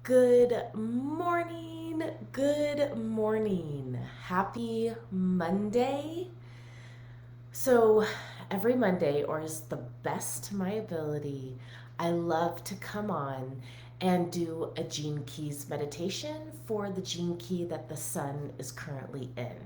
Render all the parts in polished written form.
Good morning. Good morning. Happy Monday. So, every Monday, or as the best to my ability, I love to come on and do a Gene Keys meditation for the gene key that the sun is currently in.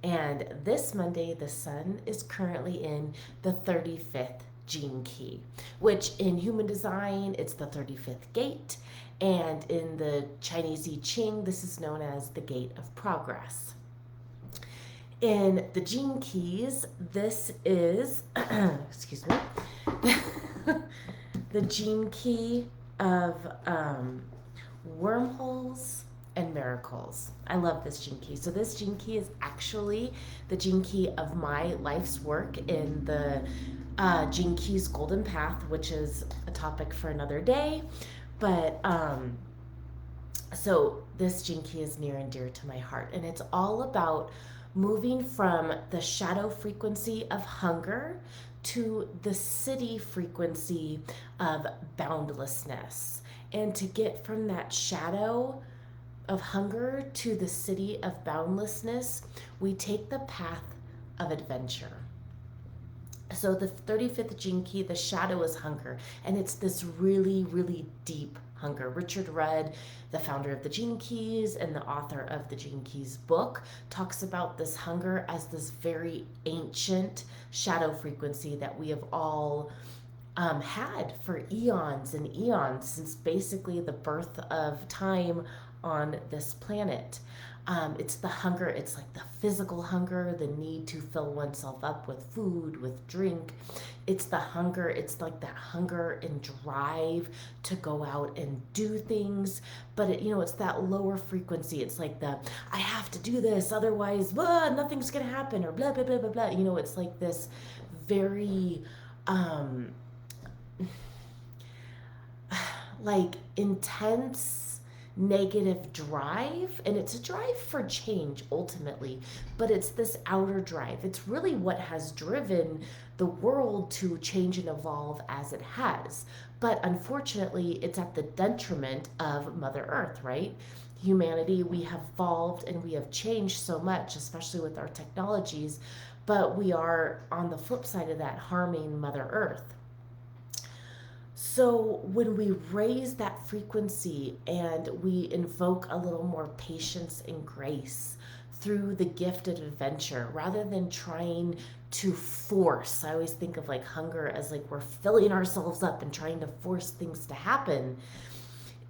And this Monday, the sun is currently in the 35th gene key, which in human design, it's the 35th gate. And in the Chinese I Ching, this is known as the gate of progress. In the gene keys, this is, excuse me, the gene key of wormholes and miracles. I love this gene key. So this gene key is actually the gene key of my life's work in the Gene Keys Golden Path, which is a topic for another day. But so this gene key is near and dear to my heart, and it's all about moving from the shadow frequency of hunger to the Siddhi frequency of boundlessness, and to get from that shadow of hunger to the Siddhi of boundlessness, we take the path of adventure. So the 35th gene key, the shadow is hunger, and it's this really, really deep hunger. Richard Rudd, the founder of the Gene Keys and the author of the Gene Keys book, talks about this hunger as this very ancient shadow frequency that we have all had for eons and eons, since basically the birth of time on this planet. It's the hunger, it's like the physical hunger, the need to fill oneself up with food, with drink. It's the hunger, it's like that hunger and drive to go out and do things. But it's that lower frequency. It's like I have to do this, otherwise, nothing's gonna happen, or blah, blah, blah, blah, blah. It's like this very, like intense negative drive, and it's a drive for change ultimately, but it's this outer drive. It's really what has driven the world to change and evolve as it has, but unfortunately it's at the detriment of Mother Earth, right? Humanity, we have evolved and we have changed so much, especially with our technologies, but we are on the flip side of that harming Mother Earth. So when we raise that frequency and we invoke a little more patience and grace through the gift of adventure, rather than trying to force, I always think of like hunger as like we're filling ourselves up and trying to force things to happen.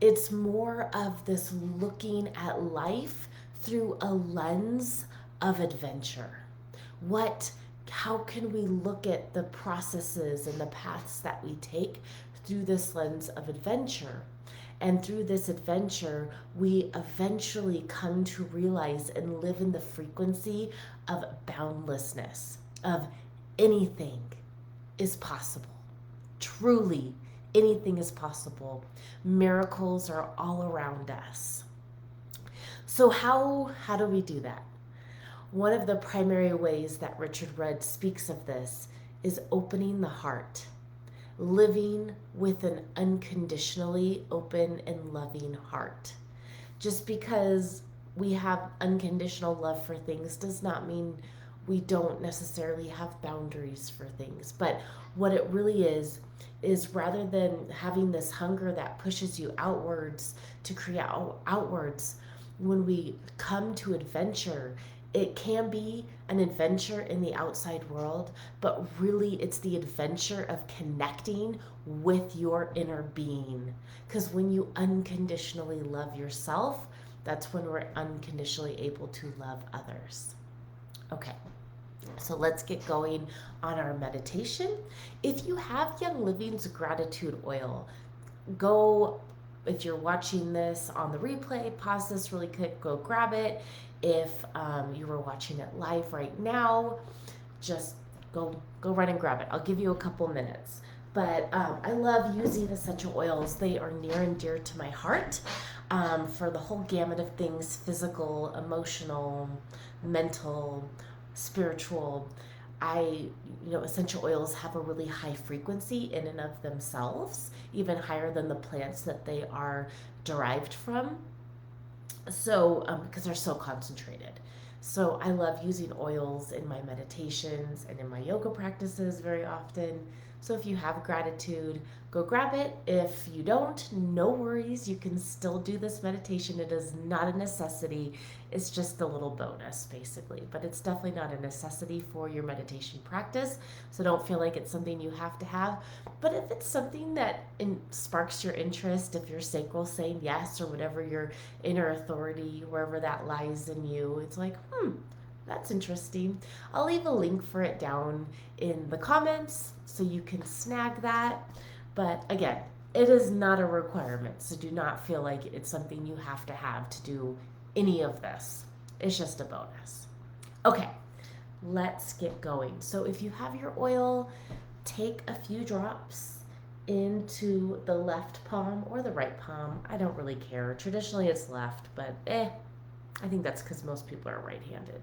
It's more of this looking at life through a lens of adventure. How can we look at the processes and the paths that we take through this lens of adventure? And through this adventure, we eventually come to realize and live in the frequency of boundlessness, of anything is possible. Truly, anything is possible. Miracles are all around us. So how do we do that? One of the primary ways that Richard Rudd speaks of this is opening the heart, living with an unconditionally open and loving heart. Just because we have unconditional love for things does not mean we don't necessarily have boundaries for things. But what it really is rather than having this hunger that pushes you outwards to create outwards, when we come to adventure, it can be an adventure in the outside world, but really it's the adventure of connecting with your inner being. Because when you unconditionally love yourself, that's when we're unconditionally able to love others. Okay, so let's get going on our meditation. If you have Young Living's gratitude oil, go, if you're watching this on the replay, pause this really quick, go grab it. If you were watching it live right now, just go run and grab it. I'll give you a couple minutes. But I love using essential oils. They are near and dear to my heart, for the whole gamut of things: physical, emotional, mental, spiritual. Essential oils have a really high frequency in and of themselves, even higher than the plants that they are derived from. So, because they're so concentrated. So, I love using oils in my meditations and in my yoga practices very often. So, if you have gratitude, go grab it. If you don't, no worries. You can still do this meditation. It is not a necessity. It's just a little bonus, basically. But it's definitely not a necessity for your meditation practice. So, don't feel like it's something you have to have. But if it's something that sparks your interest, if your sacral saying yes, or whatever your inner authority, wherever that lies in you, it's like, that's interesting. I'll leave a link for it down in the comments so you can snag that. But again, it is not a requirement, so do not feel like it's something you have to do any of this. It's just a bonus. Okay, let's get going. So if you have your oil, take a few drops into the left palm or the right palm. I don't really care. Traditionally it's left, but I think that's because most people are right-handed.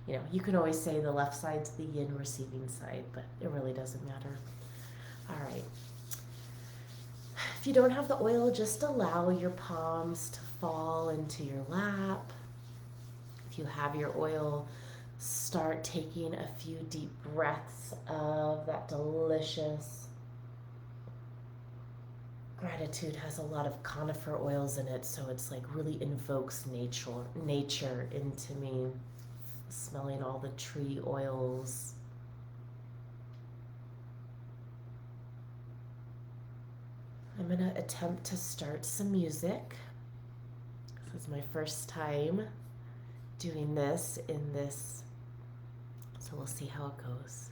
You know, you can always say the left side's the yin receiving side, but it really doesn't matter. All right. If you don't have the oil, just allow your palms to fall into your lap. If you have your oil, start taking a few deep breaths of that delicious. Gratitude has a lot of conifer oils in it, so it's like really invokes nature into me. Smelling all the tree oils. I'm going to attempt to start some music. This is my first time doing this in this, so we'll see how it goes.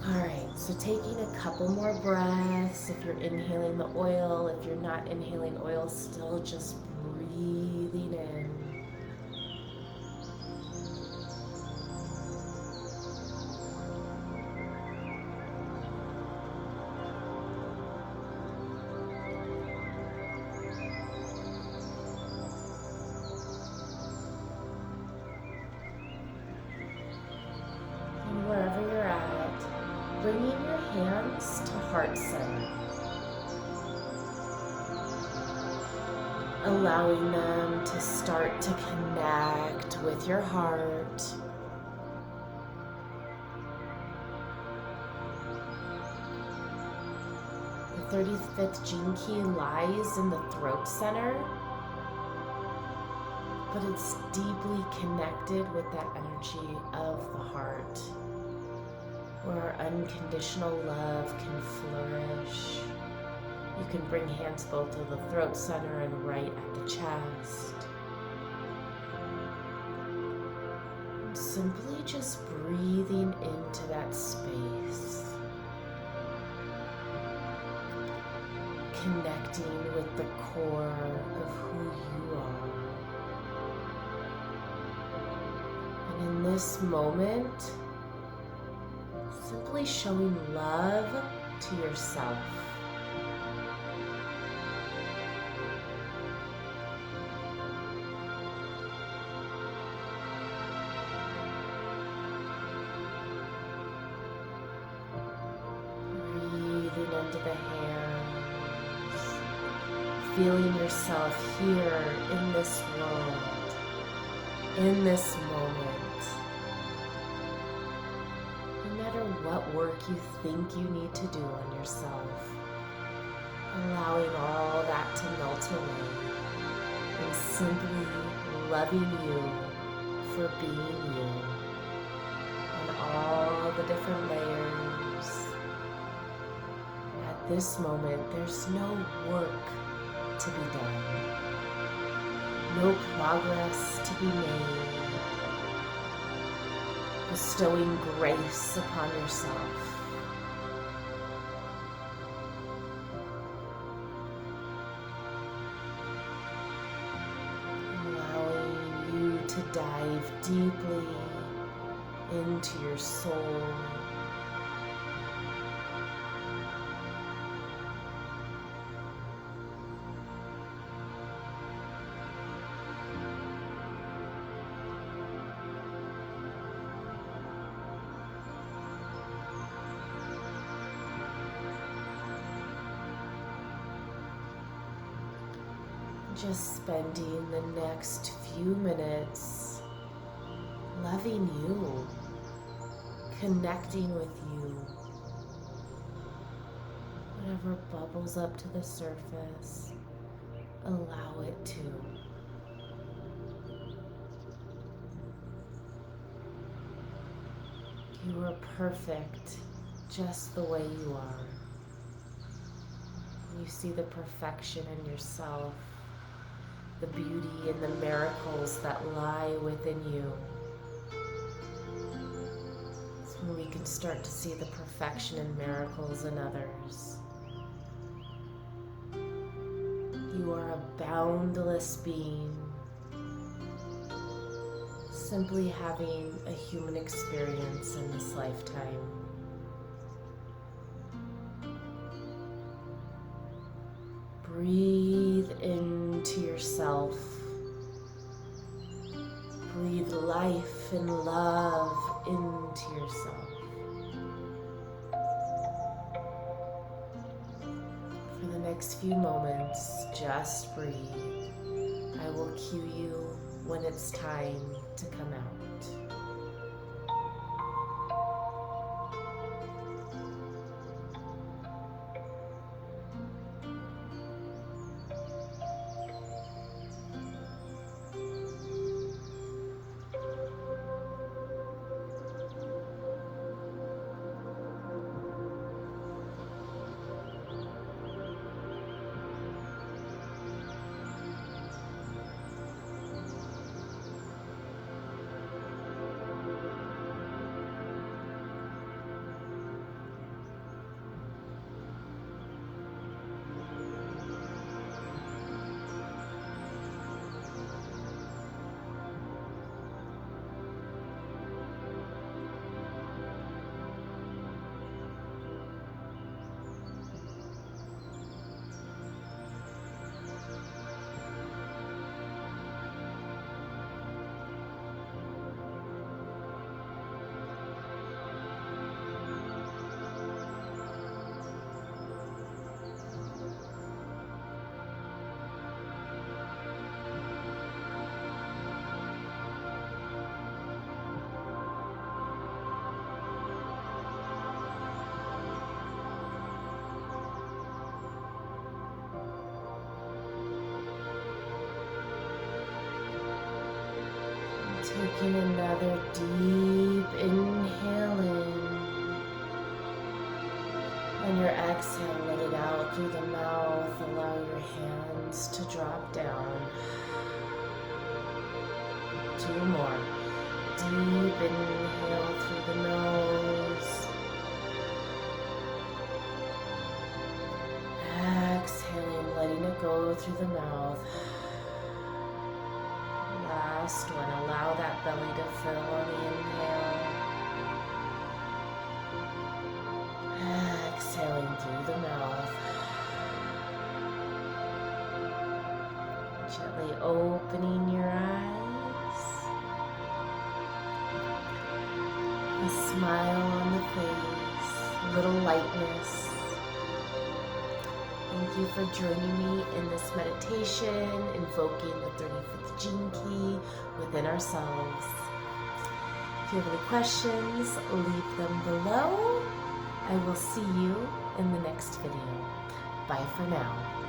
All right, so taking a couple more breaths. If you're inhaling the oil, if you're not inhaling oil, still just breathing in. And wherever you're at, bringing your hands to heart center. Allowing them to start to connect with your heart. The 35th gene key lies in the throat center, but it's deeply connected with that energy of the heart, where unconditional love can flourish. You can bring hands both to the throat center and right at the chest. And simply just breathing into that space. Connecting with the core of who you are. And in this moment, simply showing love to yourself. Breathing into the hands, feeling yourself here in this world, in this moment. No matter what work you think you need to do on yourself, allowing all that to melt away and simply loving you for being you on all the different layers. At this moment, there's no work to be done, no progress to be made. Bestowing grace upon yourself. Allowing you to dive deeply into your soul. Just spending the next few minutes loving you, connecting with you. Whatever bubbles up to the surface, allow it to. You are perfect just the way you are. You see the perfection in yourself, the beauty and the miracles that lie within you. It's when we can start to see the perfection and miracles in others. You are a boundless being, simply having a human experience in this lifetime. Breathe into yourself. Breathe life and love into yourself. For the next few moments, just breathe. I will cue you when it's time to come out. Taking another deep inhale in. On your exhale, let it out through the mouth. Allow your hands to drop down. 2 more. Deep inhale through the nose. Exhaling, letting it go through the mouth. Last one, allow that belly to fill on the inhale. Exhaling through the mouth. Gently opening your eyes. A smile on the face, a little lightness. Thank you for joining me in this meditation, invoking the 35th gene key within ourselves. If you have any questions, leave them below. I will see you in the next video. Bye for now.